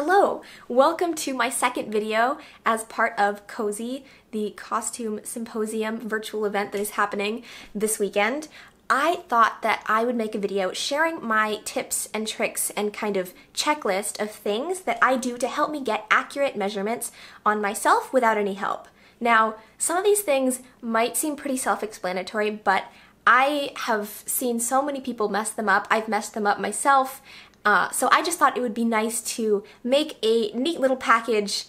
Hello! Welcome to my second video as part of Cozy, the costume symposium virtual event that is happening this weekend. I thought that I would make a video sharing my tips and tricks and kind of checklist of things that I do to help me get accurate measurements on myself without any help. Now, some of these things might seem pretty self-explanatory, but I have seen so many people mess them up. I've messed them up myself. So I just thought it would be nice to make a neat little package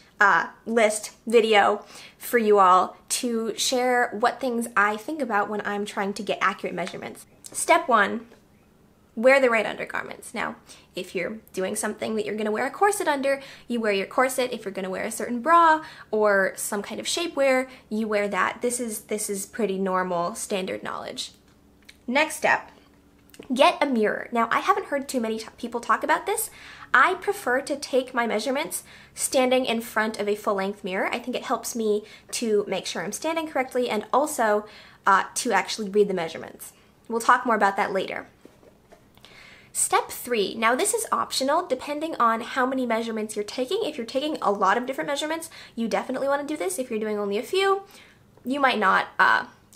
list video for you all to share what things I think about when I'm trying to get accurate measurements. Step 1, wear the right undergarments. Now, if you're doing something that you're going to wear a corset under, you wear your corset. If you're going to wear a certain bra or some kind of shapewear, you wear that. This is pretty normal, standard knowledge. Next step. Get a mirror. Now, I haven't heard too many people talk about this. I prefer to take my measurements standing in front of a full-length mirror. I think it helps me to make sure I'm standing correctly and also to actually read the measurements. We'll talk more about that later. Step 3. Now, this is optional depending on how many measurements you're taking. If you're taking a lot of different measurements, you definitely want to do this. If you're doing only a few, you might not.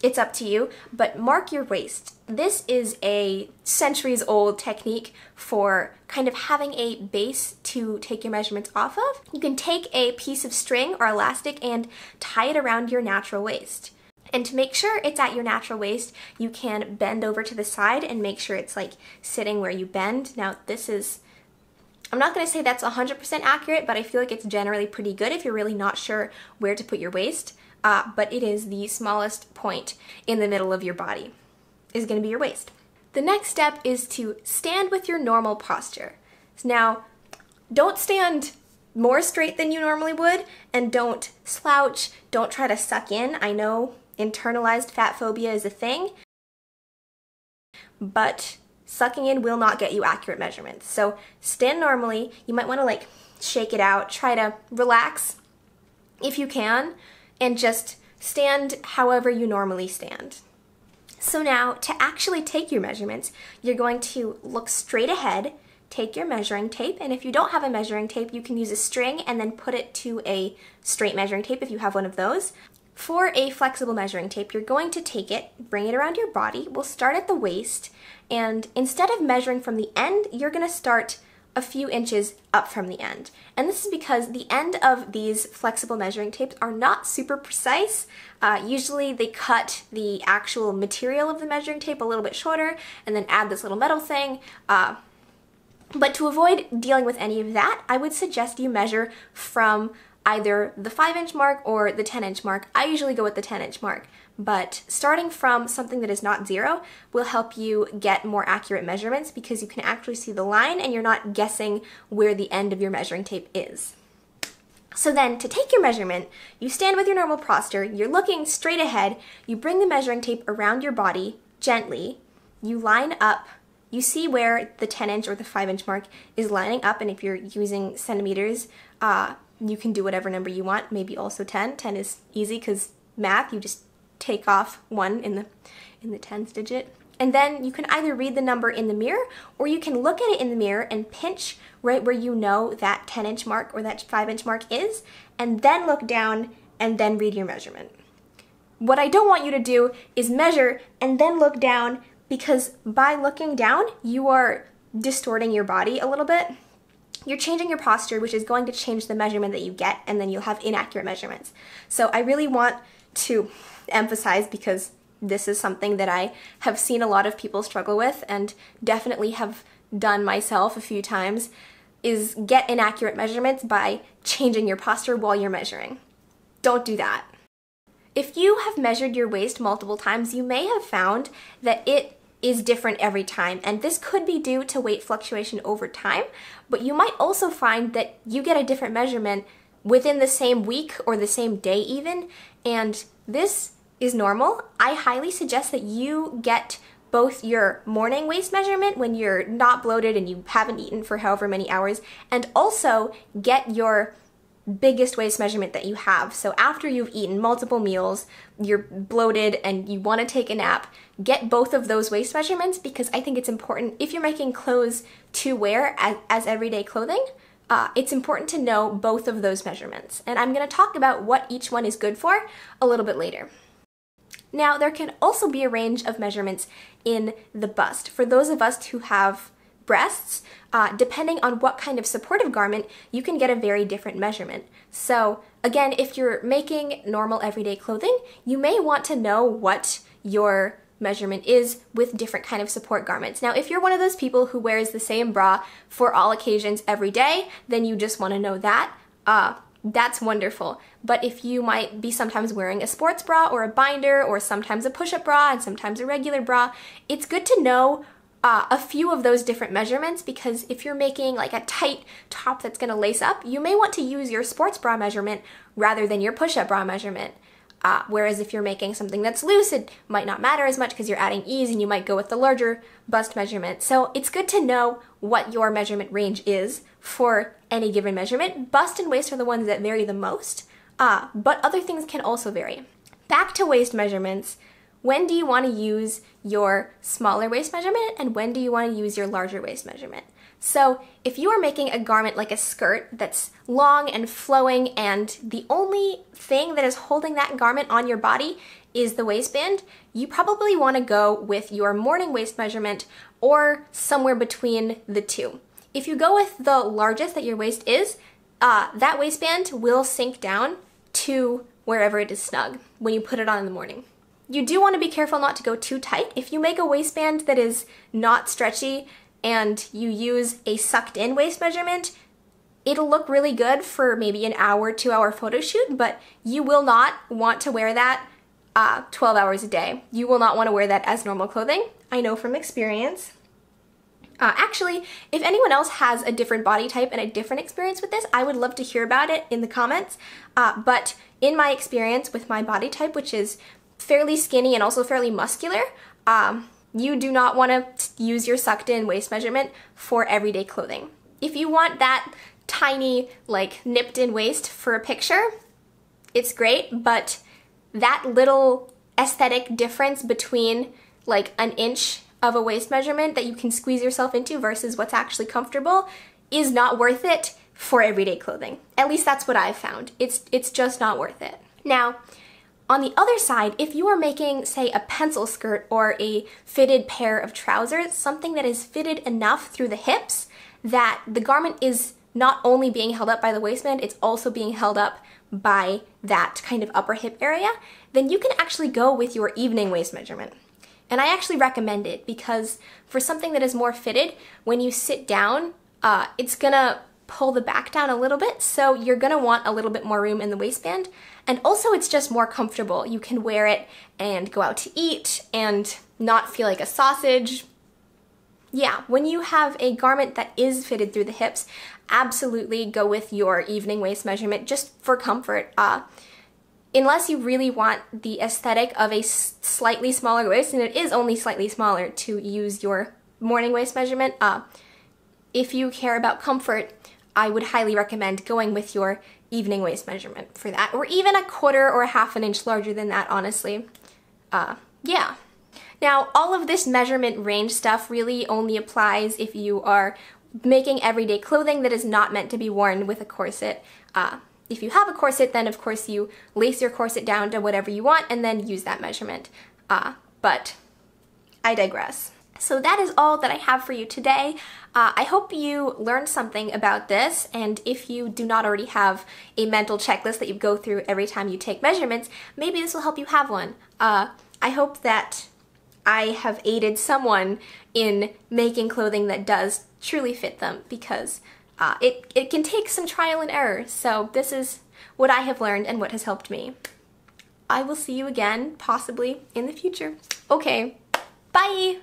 It's up to you, but mark your waist. This is a centuries-old technique for kind of having a base to take your measurements off of. You can take a piece of string or elastic and tie it around your natural waist. And to make sure it's at your natural waist, you can bend over to the side and make sure it's like sitting where you bend. Now this is, I'm not going to say that's 100% accurate, but I feel like it's generally pretty good if you're really not sure where to put your waist. But it is the smallest point in the middle of your body is going to be your waist. The next step is to stand with your normal posture. Now, don't stand more straight than you normally would, and don't slouch, don't try to suck in. I know internalized fat phobia is a thing, but sucking in will not get you accurate measurements. So stand normally. You might want to like shake it out, try to relax if you can, and just stand however you normally stand. So now, to actually take your measurements, you're going to look straight ahead, take your measuring tape, and if you don't have a measuring tape, you can use a string and then put it to a straight measuring tape if you have one of those. For a flexible measuring tape, you're going to take it, bring it around your body. We'll start at the waist, and instead of measuring from the end, you're going to start a few inches up from the end. And this is because the end of these flexible measuring tapes are not super precise. Usually they cut the actual material of the measuring tape a little bit shorter and then add this little metal thing. But to avoid dealing with any of that, I would suggest you measure from either the 5-inch mark or the 10-inch mark. I usually go with the 10-inch mark, but starting from something that is not 0 will help you get more accurate measurements because you can actually see the line and you're not guessing where the end of your measuring tape is. So then, to take your measurement, you stand with your normal posture, you're looking straight ahead, you bring the measuring tape around your body gently, you line up, you see where the 10-inch or the 5-inch mark is lining up, and if you're using centimeters, you can do whatever number you want, maybe also 10. 10 is easy because math, you just take off 1 in the tens digit. And then you can either read the number in the mirror or you can look at it in the mirror and pinch right where you know that 10-inch mark or that 5-inch mark is, and then look down and then read your measurement. What I don't want you to do is measure and then look down, because by looking down, you are distorting your body a little bit. You're changing your posture, which is going to change the measurement that you get, and then you'll have inaccurate measurements. So I really want to emphasize, because this is something that I have seen a lot of people struggle with and definitely have done myself a few times, is get inaccurate measurements by changing your posture while you're measuring. Don't do that. If you have measured your waist multiple times, you may have found that it is different every time, and this could be due to weight fluctuation over time, but you might also find that you get a different measurement within the same week or the same day even, and this is normal. I highly suggest that you get both your morning waist measurement when you're not bloated and you haven't eaten for however many hours, and also get your biggest waist measurement that you have. So after you've eaten multiple meals, you're bloated and you want to take a nap, get both of those waist measurements, because I think it's important if you're making clothes to wear as everyday clothing it's important to know both of those measurements. And I'm going to talk about what each one is good for a little bit later. Now, there can also be a range of measurements in the bust. For those of us who have breasts, depending on what kind of supportive garment, you can get a very different measurement. So again, if you're making normal everyday clothing, you may want to know what your measurement is with different kind of support garments. Now, if you're one of those people who wears the same bra for all occasions every day, then you just want to know that. That's wonderful. But if you might be sometimes wearing a sports bra or a binder or sometimes a push-up bra and sometimes a regular bra, it's good to know a few of those different measurements, because if you're making like a tight top that's going to lace up, you may want to use your sports bra measurement rather than your push-up bra measurement. Whereas if you're making something that's loose, it might not matter as much because you're adding ease and you might go with the larger bust measurement. So it's good to know what your measurement range is for any given measurement. Bust and waist are the ones that vary the most, but other things can also vary. Back to waist measurements. When do you want to use your smaller waist measurement and when do you want to use your larger waist measurement? So if you are making a garment like a skirt that's long and flowing and the only thing that is holding that garment on your body is the waistband, you probably want to go with your morning waist measurement or somewhere between the two. If you go with the largest that your waist is, that waistband will sink down to wherever it is snug when you put it on in the morning. You do want to be careful not to go too tight. If you make a waistband that is not stretchy and you use a sucked in waist measurement, it'll look really good for maybe an hour, 2-hour photo shoot, but you will not want to wear that 12 hours a day. You will not want to wear that as normal clothing. I know from experience. Actually, if anyone else has a different body type and a different experience with this, I would love to hear about it in the comments. But in my experience with my body type, which is fairly skinny and also fairly muscular, you do not want to use your sucked in waist measurement for everyday clothing. If you want that tiny, like nipped in waist for a picture, it's great, but that little aesthetic difference between like an inch of a waist measurement that you can squeeze yourself into versus what's actually comfortable is not worth it for everyday clothing. At least that's what I've found. It's just not worth it. Now, on the other side, if you are making, say, a pencil skirt or a fitted pair of trousers, something that is fitted enough through the hips that the garment is not only being held up by the waistband, it's also being held up by that kind of upper hip area, then you can actually go with your evening waist measurement. And I actually recommend it because for something that is more fitted, when you sit down, it's gonna pull the back down a little bit, so you're gonna want a little bit more room in the waistband. And also it's just more comfortable. You can wear it and go out to eat and not feel like a sausage. Yeah, when you have a garment that is fitted through the hips, absolutely go with your evening waist measurement just for comfort. Unless you really want the aesthetic of a slightly smaller waist, and it is only slightly smaller to use your morning waist measurement, if you care about comfort, I would highly recommend going with your evening waist measurement for that, or even a quarter or a half an inch larger than that, honestly. Yeah. Now, all of this measurement range stuff really only applies if you are making everyday clothing that is not meant to be worn with a corset. If you have a corset, then of course you lace your corset down to whatever you want and then use that measurement. But I digress. So that is all that I have for you today. I hope you learned something about this, and if you do not already have a mental checklist that you go through every time you take measurements, maybe this will help you have one. I hope that I have aided someone in making clothing that does truly fit them, because it can take some trial and error. So this is what I have learned and what has helped me. I will see you again, possibly, in the future. Okay, bye!